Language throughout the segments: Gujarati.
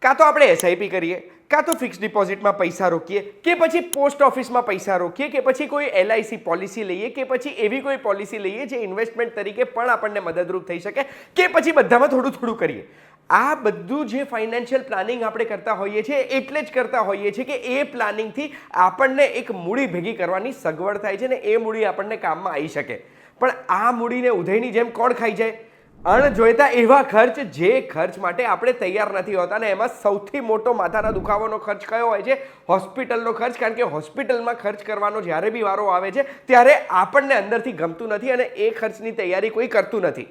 કાં તો આપણે એસઆઈપી કરીએ, કાં તો ફિક્સ ડિપોઝિટમાં પૈસા રોકીએ, કે પછી પોસ્ટ ઓફિસમાં પૈસા રોકીએ, કે પછી કોઈ એલઆઈસી પોલિસી લઈએ, કે પછી એવી કોઈ પોલિસી લઈએ જે ઇન્વેસ્ટમેન્ટ તરીકે પણ આપણને મદદરૂપ થઈ શકે, કે પછી બધામાં થોડું થોડું કરીએ. આ બધું જે ફાઇનાન્શિયલ પ્લાનિંગ આપણે કરતા હોઈએ છીએ એટલે જ કરતા હોઈએ છીએ કે એ પ્લાનિંગથી આપણને એક મૂડી ભેગી કરવાની સગવડ થાય છે ને એ મૂડી આપણને કામમાં આવી શકે. પણ આ મૂડીને ઉધઈની જેમ કોણ ખાઈ જાય? અણજોઈતા એવા ખર્ચ જે ખર્ચ માટે આપણે તૈયાર નથી હોતા. ને એમાં સૌથી મોટો માથાના દુખાવાનો ખર્ચ કયો હોય છે? હોસ્પિટલનો ખર્ચ. કારણ કે હોસ્પિટલમાં ખર્ચ કરવાનો જ્યારે બી વારો આવે છે ત્યારે આપણને અંદરથી ગમતું નથી અને એ ખર્ચની તૈયારી કોઈ કરતું નથી.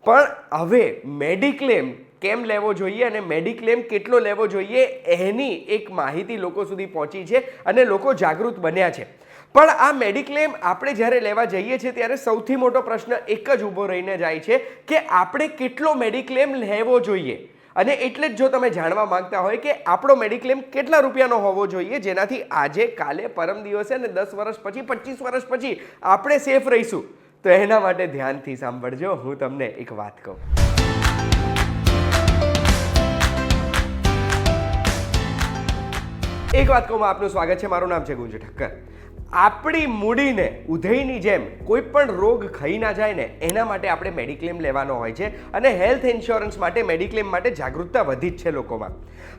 પણ હવે મેડિક્લેમ કેમ લેવો જોઈએ અને મેડિક્લેમ કેટલો લેવો જોઈએ એની એક માહિતી લોકો સુધી પહોંચી છે અને લોકો જાગૃત બન્યા છે. પણ આ મેડિક્લેમ આપણે જ્યારે લેવા જઈએ છીએ ત્યારે સૌથી મોટો પ્રશ્ન એક જ ઊભો રહીને જાય છે કે આપણે કેટલો મેડિક્લેમ લેવો જોઈએ. અને એટલે જ જો તમે જાણવા માંગતા હોય કે આપણો મેડિક્લેમ કેટલા રૂપિયાનો હોવો જોઈએ જેનાથી આજે, કાલે, પરમ દિવસે અને 10 વર્ષ પછી, 25 વર્ષ પછી આપણે સેફ રહીશું, તો એના માટે ધ્યાનથી સાંભળજો. હું તમને એક વાત કહું. એક વાત કહું, આપનું સ્વાગત છે. મારું નામ છે ગુંજ ઠક્કર. આપણી મૂડીને ઉધઈની જેમ કોઈ પણ રોગ ખાઈ ના જાય ને એના માટે આપણે મેડિક્લેમ લેવાનો હોય છે અને હેલ્થ ઇન્સ્યોરન્સ માટે મેડિક્લેમ માટે જાગૃતતા વધી જ છે લોકોમાં.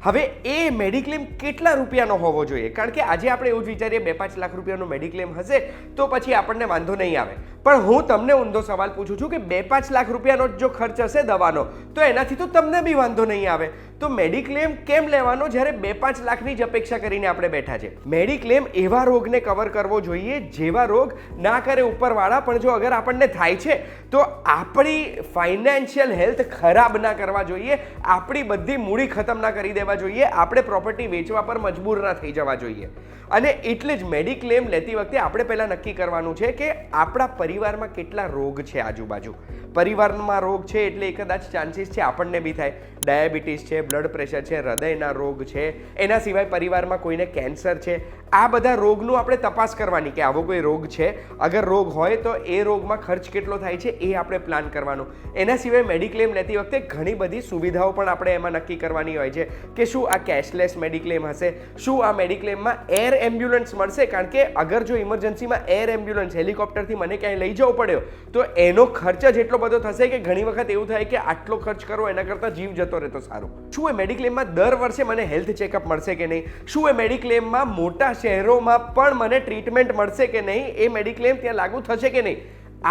હવે એ મેડિક્લેમ કેટલા રૂપિયાનો હોવો જોઈએ? કારણ કે આજે આપણે એવું જ વિચારીએ 2-5 લાખ રૂપિયાનો મેડિક્લેમ હશે તો પછી આપણને વાંધો નહીં આવે. પણ હું તમને ઊંધો સવાલ પૂછું છું કે 2-5 લાખ રૂપિયાનો જો ખર્ચ હશે દવાનો તો એનાથી તો તમને બી વાંધો નહીં આવે. તો મેડિક્લેમ કેમ લેવાનો જ્યારે 2-5 લાખની જ અપેક્ષા કરીને આપણે બેઠા છે? મેડિક્લેમ એવા રોગને કવર કરવો જોઈએ જેવા રોગ ના કરે ઉપરવાળા, પણ જો અગર આપણને થાય છે તો આપણી ફાઇનાન્શિયલ હેલ્થ ખરાબ ના કરવા જોઈએ, આપણી બધી મૂડી ખતમ ના કરી દેવા જોઈએ, આપણે પ્રોપર્ટી વેચવા પર મજબૂર ના થઈ જવા જોઈએ. અને એટલે જ મેડિક્લેમ લેતી વખતે આપણે પહેલાં નક્કી કરવાનું છે કે આપણા પરિવારમાં કેટલા રોગ છે આજુબાજુ. પરિવારમાં રોગ છે એટલે કદાચ ચાન્સીસ છે આપણને બી થાય. ડાયાબિટીસ છે, બ્લડ પ્રેશર છે, હૃદયના રોગ છે, એના સિવાય પરિવારમાં કોઈને કેન્સર છે. આ બધા રોગનું આપણે તપાસ કરવાની કે આવો કોઈ રોગ છે. અગર રોગ હોય તો એ રોગમાં ખર્ચ કેટલો થાય છે એ આપણે પ્લાન કરવાનું. એના સિવાય મેડિક્લેમ લેતી વખતે ઘણી બધી સુવિધાઓ પણ આપણે એમાં નક્કી કરવાની હોય છે કે શું આ કેશલેસ મેડિક્લેમ હશે, શું આ મેડિક્લેમમાં એર એમ્બ્યુલન્સ મળશે. કારણ કે અગર જો ઇમરજન્સીમાં એર એમ્બ્યુલન્સ હેલિકોપ્ટરથી મને ક્યાંય લઈ જવો પડ્યો તો એનો ખર્ચ જ એટલો બધો થશે કે ઘણી વખત એવું થાય કે આટલો ખર્ચ કરો એના કરતાં જીવ જતો રહે તો સારું. શું એ મેડિક્લેમમાં દર વર્ષે મને હેલ્થ ચેકઅપ મળશે કે નહીં? શું એ મેડિક્લેમમાં મોટા શહેરોમાં પણ મને ટ્રીટમેન્ટ મળશે કે નહીં? એ મેડિક્લેમ ત્યાં લાગુ થશે કે નહીં?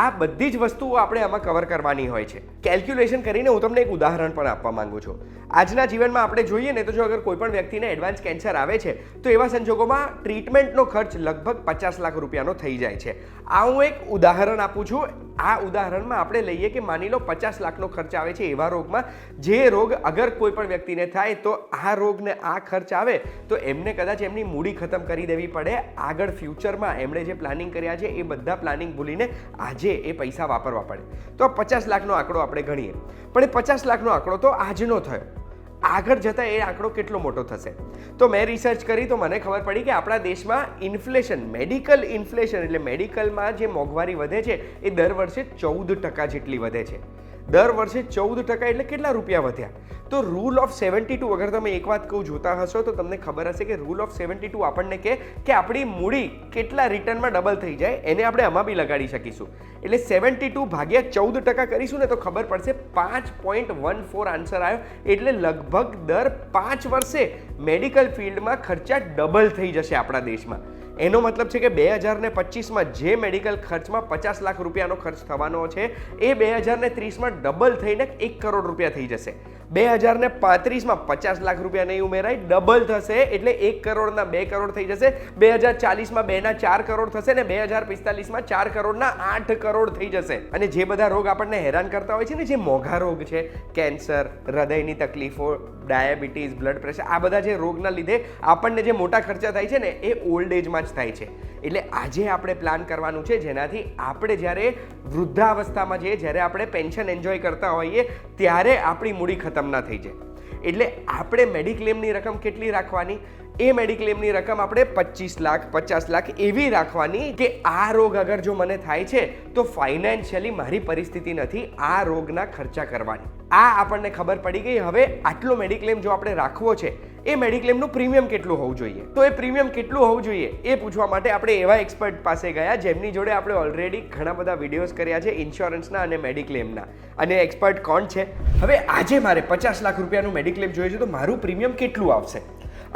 આ બધી જ વસ્તુઓ આપણે આમાં કવર કરવાની હોય છે. કેલ્ક્યુલેશન કરીને હું તમને એક ઉદાહરણ પણ આપવા માંગુ છું. આજના જીવનમાં આપણે જોઈએ ને તો જો અગર કોઈ પણ વ્યક્તિને એડવાન્સ કેન્સર આવે છે તો એવા સંજોગોમાં ટ્રીટમેન્ટનો ખર્ચ લગભગ 50 લાખ રૂપિયાનો થઈ જાય છે. આ હું એક ઉદાહરણ આપું છું. આ ઉદાહરણમાં આપણે લઈએ કે માની લો 50 લાખનો ખર્ચ આવે છે એવા રોગમાં જે રોગ અગર કોઈ પણ વ્યક્તિને થાય તો આ રોગને આ ખર્ચ આવે તો એમને કદાચ એમની મૂડી ખતમ કરી દેવી પડે. આગળ ફ્યુચરમાં એમણે જે પ્લાનિંગ કર્યા છે એ બધા પ્લાનિંગ ભૂલીને આજે એ પૈસા વાપરવા પડે. તો 50 લાખનો આંકડો આપણે ગણીએ, પણ એ 50 લાખનો આંકડો તો આજનો થયો. આગળ જતાં એ આંકડો કેટલો મોટો થશે? તો મેં રિસર્ચ કરી તો મને ખબર પડી કે આપણા દેશમાં ઇન્ફ્લેશન, મેડિકલ ઇન્ફ્લેશન એટલે મેડિકલમાં જે મોંઘવારી વધે છે એ દર વર્ષે 14% જેટલી વધે છે. દર વર્ષે 14% એટલે કેટલા રૂપિયા વધ્યા? તો રૂલ ઓફ 72, અગર તમે એક વાત કહું જોતા હશો તો તમને ખબર હશે કે રૂલ ઓફ 72 આપણને કહે કે આપણી મૂડી કેટલા રિટર્નમાં ડબલ થઈ જાય એને આપણે આમાં બી લગાડી શકીશું. એટલે 72 ભાગ્યા 14% કરીશું ને તો ખબર પડશે 5.14 આન્સર આવ્યો. એટલે લગભગ દર 5 વર્ષે મેડિકલ ફિલ્ડમાં ખર્ચા ડબલ થઈ જશે આપણા દેશમાં. એનો મતલબ છે કે 2025માં જે મેડિકલ ખર્ચમાં 50 લાખ રૂપિયાનો ખર્ચ થવાનો છે એ 2030માં ડબલ થઈને 1 કરોડ રૂપિયા થઈ જશે. 2035માં 50 લાખ રૂપિયા નહીં ઉમેરાય, ડબલ થશે એટલે 1 કરોડના 2 કરોડ થઈ જશે. 2040માં 2 ના 4 કરોડ થશે ને 2045માં 4 કરોડના 8 કરોડ થઈ જશે. અને જે બધા રોગ આપણને હેરાન કરતા હોય છે ને, જે મોંઘા રોગ છે, કેન્સર, હૃદયની તકલીફો, ડાયાબિટીસ, બ્લડ પ્રેશર, આ બધા જે રોગના લીધે આપણને જે મોટા ખર્ચા થાય છે ને એ ઓલ્ડ એજમાં જ થાય છે. એટલે આજે આપણે પ્લાન કરવાનું છે જેનાથી આપણે જ્યારે વૃદ્ધાવસ્થામાં જઈએ, જ્યારે આપણે પેન્શન એન્જોય કરતા હોઈએ ત્યારે આપણી મૂડી ખતમ ના થઈ જાય. એટલે આપણે મેડિક્લેમની રકમ કેટલી રાખવાની એ મેડિક્લેમની રકમ આપણે 25 લાખ 50 લાખ એવી રાખવાની કે આ રોગ અગર જો મને થાય છે તો ફાઇનાન્શિયલી મારી પરિસ્થિતિ નથી આ રોગના ખર્ચા કરવાની. આ આપણને ખબર પડી ગઈ. હવે આટલો મેડિક્લેમ જો આપણે રાખવો છે એ મેડિક્લેમનું પ્રીમિયમ કેટલું હોવું જોઈએ, તો એ પ્રીમિયમ કેટલું હોવું જોઈએ એ પૂછવા માટે આપણે એવા એક્સપર્ટ પાસે ગયા જેમની જોડે આપણે ઓલરેડી ઘણા બધા વિડીયોઝ કર્યા છે ઇન્સ્યોરન્સના અને મેડિક્લેમના. અને એક્સપર્ટ કોણ છે? હવે આજે મારે 50 લાખ રૂપિયાનું મેડિક્લેમ જોઈએ છે તો મારું પ્રીમિયમ કેટલું આવશે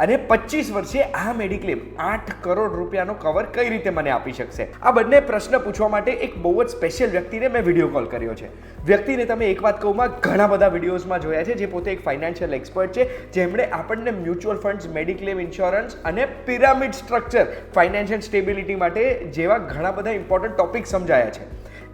અને 25 વર્ષે આ મેડિક્લેમ 8 કરોડ રૂપિયાનો કવર કઈ રીતે મને આપી શકશે? આ બંને પ્રશ્ન પૂછવા માટે એક બહુ જ સ્પેશિયલ વ્યક્તિને મેં વિડીયો કોલ કર્યો છે. વ્યક્તિને તમે એક વાત કહું, ઘણા બધા વિડીયોઝમાં જોયા છે, જે પોતે એક ફાઇનાન્શિયલ એક્સપર્ટ છે, જેમણે આપણને મ્યુચ્યુઅલ ફંડ્સ, મેડિક્લેમ ઇન્સ્યોરન્સ અને પિરામિડ સ્ટ્રક્ચર, ફાઇનાન્શિયલ સ્ટેબિલિટી માટે જેવા ઘણા બધા ઇમ્પોર્ટન્ટ ટોપિક સમજાયા છે.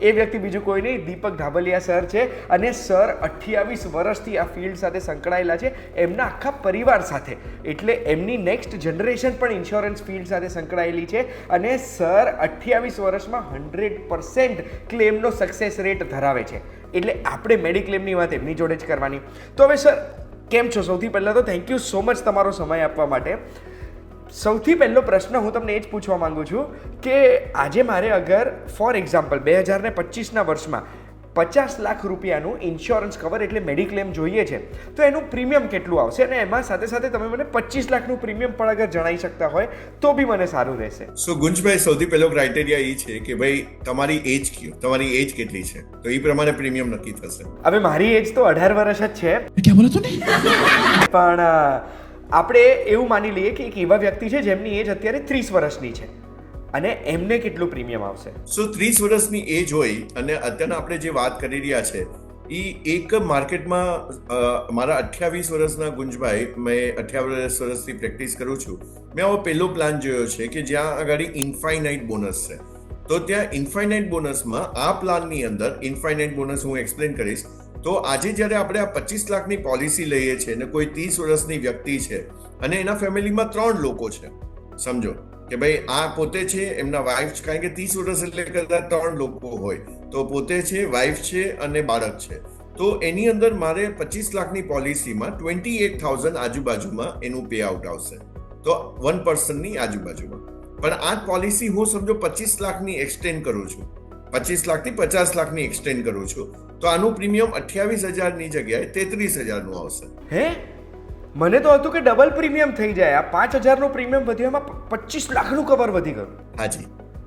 એ વ્યક્તિ બીજું કોઈ નહીં, દીપક ધાબલિયા સર છે. અને સર 28 વર્ષથી આ ફિલ્ડ સાથે સંકળાયેલા છે, એમના આખા પરિવાર સાથે. એટલે એમની નેક્સ્ટ જનરેશન પણ ઇન્સ્યોરન્સ ફિલ્ડ સાથે સંકળાયેલી છે. અને સર 28 વર્ષમાં 100% ક્લેમનો સક્સેસ રેટ ધરાવે છે. એટલે આપણે મેડિક્લેમની વાત એમની જોડે જ કરવાની. તો હવે સર કેમ છો? સૌથી પહેલાં તો થેન્ક યુ સો મચ તમારો સમય આપવા માટે. સૌથી પહેલો પ્રશ્ન હું તમને એ જ પૂછવા માંગુ છું કે આજે મારે અગર ફોર એક્ઝામ્પલ 2025ના વર્ષમાં 50 લાખ રૂપિયાનું ઇન્સ્યોરન્સ કવર એટલે મેડિક્લેમ જોઈએ છે તો એનું પ્રીમિયમ કેટલું આવશે? અને એમાં સાથે સાથે તમે મને 25 લાખનું પ્રીમિયમ પણ અગર જણાવી શકતા હોય તો બી મને સારું રહેશે. સો ગુંજભાઈ, સૌથી પહેલો ક્રાઇટેરિયા એ છે કે ભાઈ તમારી એજ કયો, તમારી એજ કેટલી છે, તો એ પ્રમાણે પ્રીમિયમ નક્કી થશે. હવે મારી એજ તો 18 વર્ષ જ છે. ક્યાં બોલો તું? પણ આપણે એવું માની લઈએ કે એક એવા વ્યક્તિ છે જેમની એજ અત્યારે 30 વર્ષની છે અને એમને કેટલું પ્રીમિયમ આવશે? સો 30 વર્ષની એજ હોય અને અત્યારના આપણે જે વાત કરી રહ્યા છે એ એક માર્કેટમાં મારા 28 વર્ષના ગુંજભાઈ, મેં 28 વર્ષથી પ્રેક્ટિસ કરું છું, મેં આવો પહેલો પ્લાન જોયો છે કે જ્યાં આગળ ઇન્ફાઇનાઇટ બોનસ છે. તો ત્યાં ઇન્ફાઇનાઇટ બોનસમાં આ પ્લાનની અંદર ઇન્ફાઇનાઇટ બોનસ હું એક્સપ્લેન કરીશ. તો આજે જ્યારે આપણે આ 25 લાખની પોલિસી લઈએ છીએ અને કોઈ 30 વર્ષની વ્યક્તિ છે અને એના ફેમિલીમાં 3 લોકો છે, સમજો કે ભાઈ આ પોતે છે, એમના વાઇફ, કારણ કે 30 વર્ષ એટલે કદાચ 3 લોકો હોય તો પોતે છે, વાઇફ છે અને બાળક છે. તો એની અંદર મારે 25 લાખની પોલિસીમાં 28,000 આજુબાજુમાં એનું પે આઉટ આવશે. તો 1 પર્સનની આજુબાજુમાં. પણ આ પોલિસી હું સમજો 25 લાખની એક્સટેન્ડ કરું છું, 25 લાખથી 50 લાખની એક્સટેન્ડ કરું છું, તો આનું પ્રીમિયમ 28,000ની જગ્યાએ 33,000નું આવશે. હે? મને તો હતું કે ડબલ પ્રીમિયમ થઈ જાય. આ 5,000નું પ્રીમિયમ વધ્યામાં 25 લાખનું કવર વધી ગયું. હાજી.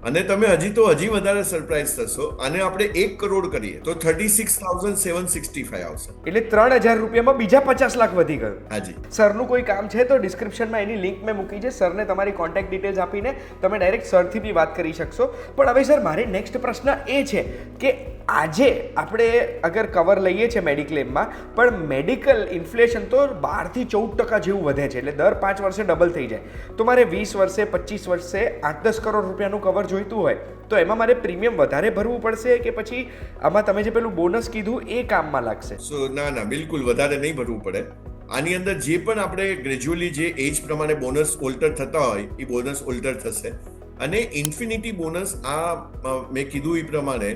અને તમે હજી વધારે સરપ્રાઈઝ થશો. આને આપણે 1 કરોડ કરીએ તો 36,765 આવશે. એટલે 3,000 રૂપિયામાં બીજા 50 લાખ વધી ગયું. હાજી. સરનું કોઈ કામ છે તો ડિસ્ક્રિપ્શનમાં એની લિંક મેં મૂકી છે. સરને તમારી કોન્ટેક્ટ ડિટેલ્સ આપીને તમે ડાયરેક્ટ સરથી બી વાત કરી શકશો. પણ હવે સર મારે નેક્સ્ટ પ્રશ્ન એ છે કે આજે આપણે અગર કવર લઈએ છીએ મેડિક્લેમમાં, પણ મેડિકલ ઇન્ફ્લેશન તો 12% જેવું વધે છે, એટલે દર 5 વર્ષે ડબલ થઈ જાય. તો મારે 20 વર્ષે 25 વર્ષે 8-10 કરોડ રૂપિયાનું કવર જોઈતું હોય તો એમાં મારે પ્રીમિયમ વધારે ભરવું પડશે કે પછી આમાં તમે જે પેલું બોનસ કીધું એ કામમાં લાગશે? સો ના, બિલકુલ વધારે નહીં ભરવું પડે. આની અંદર જે પણ આપણે ગ્રેજ્યુઅલી જે એજ પ્રમાણે બોનસ ઓલ્ટર થતા હોય એ બોનસ ઓલ્ટર થશે. અને ઇન્ફિનિટી બોનસ આ મેં કીધું એ પ્રમાણે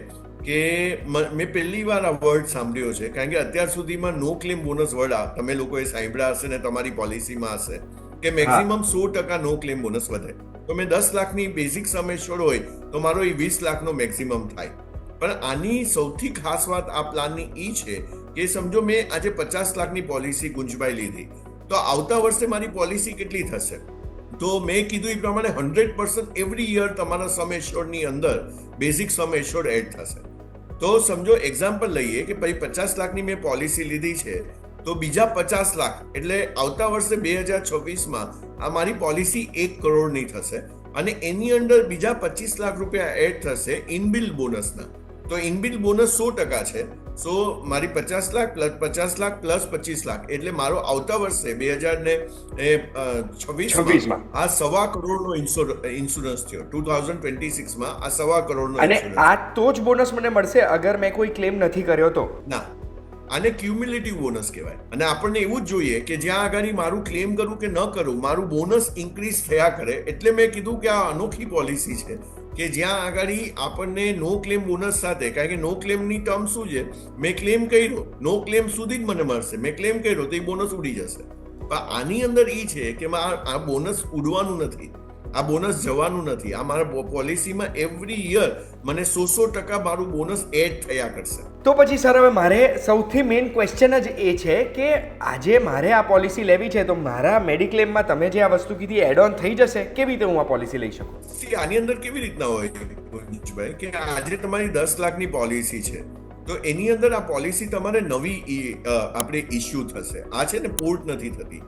કે મેં પહેલી વાર આ વર્ડ સાંભળ્યો છે, કારણ કે અત્યાર સુધીમાં નો ક્લેમ બોનસ વર્ડ તમે લોકોએ સાંભળ્યા હશે ને તમારી પોલિસીમાં હશે કે મેક્સિમમ 100% નો ક્લેમ બોનસ વધે. તો મેં 10 લાખની બેઝિક સમ એશ્યોર્ડ હોય તો મારો એ 20 લાખનો મેક્સિમમ થાય. પણ આની સૌથી ખાસ વાત આ પ્લાનની એ છે કે સમજો મેં આજે 50 લાખની પોલિસી ગુંજભાઈ લીધી તો આવતા વર્ષે મારી પોલિસી કેટલી થશે? તો મેં કીધું એ પ્રમાણે 100% એવરી યર તમારા સમ એશ્યોર્ડની અંદર બેઝિક સમ એશ્યોર્ડ એડ થશે. તો સમજો એક્ઝામ્પલ લઈએ કે ભાઈ 50 લાખની મેં પોલિસી લીધી છે તો બીજા 50 લાખ એટલે આવતા વર્ષે 2026માં આ મારી પોલિસી 1 કરોડની થશે અને એની અંદર બીજા 25 લાખ રૂપિયા એડ થશે ઇનબિલ્ડ બોનસના. તો ઇનબિલ્ડ બોનસ 100% છે. સો મારી 50 લાખ પ્લસ 50 લાખ પ્લસ 25 લાખ એટલે મારો આવતા વર્ષે 2026માં આ 1.25 કરોડનો ઇન્સ્યોરન્સ થયો. 2026માં આ 1.25 કરોડનો. અને આ તો જ બોનસ મને મળશે અગર મેં કોઈ ક્લેમ નથી કર્યો તો? ના, આને ક્યુમ્યુલેટિવ બોનસ કહેવાય. અને આપણને એવું જ જોઈએ કે જ્યાં આગળ મારું ક્લેમ કરું કે ન કરું મારું બોનસ ઇન્ક્રીઝ થયા કરે. એટલે મેં કીધું કે આ અનોખી પોલિસી છે કે જ્યાં આગળ આપણને નો ક્લેમ બોનસ સાથે, કારણ કે નો ક્લેમની ટર્મ શું છે, મેં ક્લેમ કર્યો નો ક્લેમ સુધી જ મને મળશે, મેં ક્લેમ કર્યો તો એ બોનસ ઉડી જશે. પણ આની અંદર એ છે કે આ બોનસ ઉડવાનું નથી, આ બોનસ જવાનું નથી. આ મારા પોલિસીમાં એવરી યર મને 100% મારું બોનસ એડ થયા કરશે. તો પછી સર હવે મારે સૌથી મેઇન ક્વેશ્ચન જ એ છે કે આજે મારે આ પોલિસી લેવી છે તો મારા મેડિક્લેમમાં તમે જે આ વસ્તુ કીધી એડ ઓન થઈ જશે, કેવી રીતે હું આ પોલિસી લઈ શકું? આની અંદર કેવી રીતના હોય ભાઈ કે આજે તમારી 10 લાખની પોલિસી છે તો એની અંદર આ પોલિસી તમારે નવી આપણે ઇસ્યુ થશે. આ છે ને પોર્ટ નથી થતી,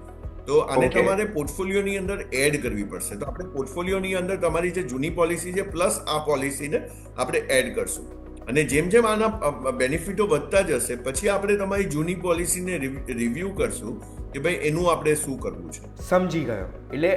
તો આને તમારે પોર્ટફોલિયોની અંદર એડ કરવી પડશે. તો આપણે પોર્ટફોલિયોની અંદર તમારી જે જૂની પોલિસી છે પ્લસ આ પોલિસીને આપણે એડ કરશું, અને જેમ જેમ આના બેનિફિટો વધતા જશે પછી આપણે તમારી જૂની પોલિસીને રિવ્યુ કરશું કે ભાઈ એનું આપણે શું કરવું છે. સમજી ગયો. એટલે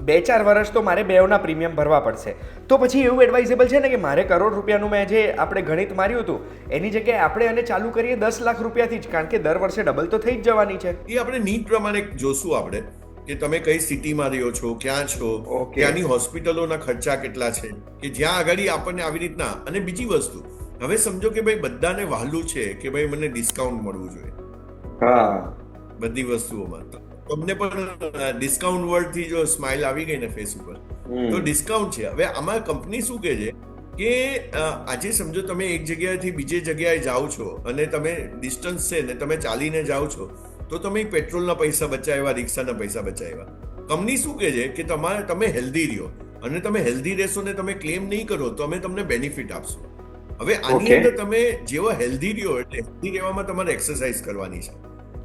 2-4 વર્ષ તો મારે બેવના પ્રીમિયમ ભરવા પડશે. તો પછી એવું એડવાઇઝેબલ છે ને કે મારે કરોડ રૂપિયાનું મેં જે આપણે ગણિત માર્યું હતું એની જગ્યાએ આપણે એને ચાલુ કરીએ 10 લાખ રૂપિયાથી જ, કારણ કે દર વર્ષે ડબલ તો થઈ જ જવાની છે. એ આપણે નીડ પ્રમાણે જોશું આપણે કે તમે કઈ સિટીમાં રહ્યો છો, ક્યાં છો, ત્યાંની હોસ્પિટલોના ખર્ચા કેટલા છે, કે જ્યાં આગળ આપણને આવી રીતના. અને બીજી વસ્તુ, હવે સમજો કે ભાઈ બધાને વહાલું છે કે ભાઈ મને ડિસ્કાઉન્ટ મળવું જોઈએ બધી વસ્તુઓમાં. તમને પણ ડિસ્કાઉન્ટ વર્ડ થી જો સ્માઇલ આવી ગઈ ને ફેસ ઉપર તો ડિસ્કાઉન્ટ છે. હવે આમાં કંપની શું કહે છે કે આજે સમજો તમે એક જગ્યાએથી બીજી જગ્યાએ જાઓ છો અને તમે ડિસ્ટન્સ છે ને તમે ચાલીને જાઓ છો તો તમે પેટ્રોલના પૈસા બચાવ્યા, રિક્ષાના પૈસા બચાવ્યા. કંપની શું કહે છે કે તમે હેલ્ધી રહ્યો, અને તમે હેલ્ધી રહેશો ને તમે ક્લેમ નહીં કરો તો અમે તમને બેનિફિટ આપશું. હવે આની અંદર તમે જેવો હેલ્ધી રહ્યો એટલે હેલ્ધી રહેવામાં તમારે એક્સરસાઇઝ કરવાની છે.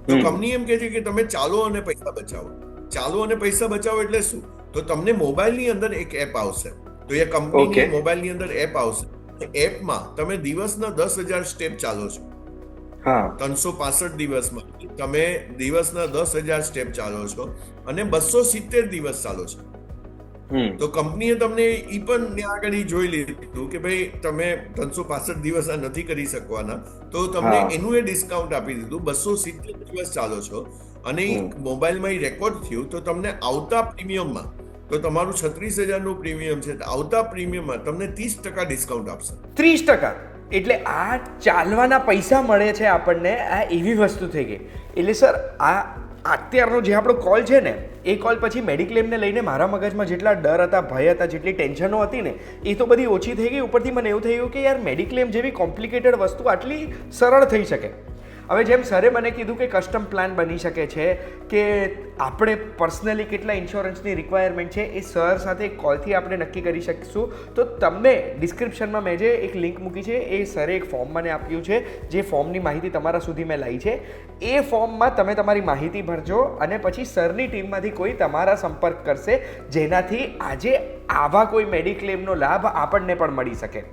તો કંપની એમ કહે છે કે તમે ચાલો અને પૈસા બચાવો. ચાલો અને પૈસા બચાવો એટલે શું? તો તમને મોબાઈલની અંદર એક એપ આવશે, તો એ કંપનીની મોબાઈલની અંદર એપ આવશે. એપમાં તમે દિવસના 10,000 સ્ટેપ ચાલો છો. 365 દિવસમાં તમે દિવસના 10,000 સ્ટેપ ચાલો છો અને 270 દિવસ ચાલો છો. તો કંપનીએ તમને ઈ પણ ત્યાં આગળ જોઈ લીધું કે ભાઈ તમે 365 દિવસ આ નથી કરી શકવાના, તો તમને એનું એ ડિસ્કાઉન્ટ આપી દીધું. 270 દિવસ ચાલો છો અને મોબાઈલમાં એ રેકોર્ડ થયું તો તમને આવતા પ્રીમિયમમાં, તો તમારું 36,000 નું પ્રીમિયમ છે, આવતા પ્રીમિયમમાં તમને 30% ડિસ્કાઉન્ટ આપશે. 30%? એટલે આ ચાલવાના પૈસા મળે છે આપણને, આ એવી વસ્તુ થઈ ગઈ. એટલે સર આ અત્યારનો જે આપણો કોલ છે ને એ કોલ પછી મેડિક્લેમને લઈને મારા મગજમાં જેટલા ડર હતા, ભય હતા, જેટલી ટેન્શનો હતી ને એ તો બધી ઓછી થઈ ગઈ. ઉપરથી મને એવું થયું કે યાર મેડિક્લેમ જેવી કોમ્પ્લિકેટેડ વસ્તુ આટલી સરળ થઈ શકે. હવે જેમ સરે મને કીધું કે કસ્ટમ પ્લાન બની શકે છે, કે આપણે પર્સનલી કેટલા ઇન્સ્યોરન્સની રિક્વાયરમેન્ટ છે એ સર સાથે કોલથી આપણે નક્કી કરી શકીશું. તો તમને ડિસ્ક્રિપ્શનમાં મેં જે એક લિંક મૂકી છે એ સરે એક ફોર્મ મને આપ્યું છે, જે ફોર્મની માહિતી તમારા સુધી મેં લાવી છે. એ ફોર્મમાં તમે તમારી માહિતી ભરજો અને પછી સરની ટીમમાંથી કોઈ તમારા સંપર્ક કરશે, જેનાથી આજે આવા કોઈ મેડિક્લેમનો લાભ આપણને પણ મળી શકે.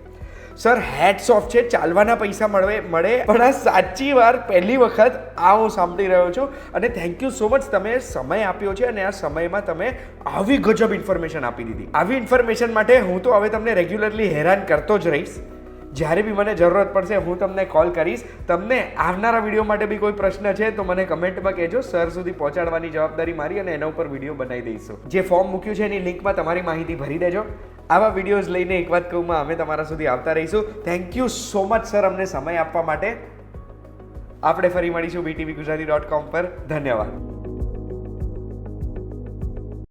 સર હેટ્સ ઓફ છે, ચાલવાના પૈસા મળે પણ આ સાચી વાર પહેલી વખત આ હું સાંભળી રહ્યો છું. અને થેન્ક યુ સો મચ, તમે સમય આપ્યો છે અને આ સમયમાં તમે આવી ગજબ ઇન્ફોર્મેશન આપી દીધી. આવી ઇન્ફોર્મેશન માટે હું તો હવે તમને રેગ્યુલરલી હેરાન કરતો જ રહીશ. જ્યારે બી મને જરૂરત પડશે હું તમને કોલ કરીશ. તમને આવનારા વિડીયો માટે બી કોઈ પ્રશ્ન છે તો મને કમેન્ટમાં કહેજો, સર સુધી પહોંચાડવાની જવાબદારી મારી અને એના ઉપર વિડીયો બનાવી દઈશું. જે ફોર્મ મૂક્યું છે એની લિંકમાં તમારી માહિતી ભરી દેજો. આવા વિડીયોઝ લઈને એક વાત કહું, અમે તમારા સુધી આવતા રહીશું. Thank you so much sir અમને સમય આપવા માટે. આપણે ફરી મળીશું BTVGujarati.com પર. ધન્યવાદ.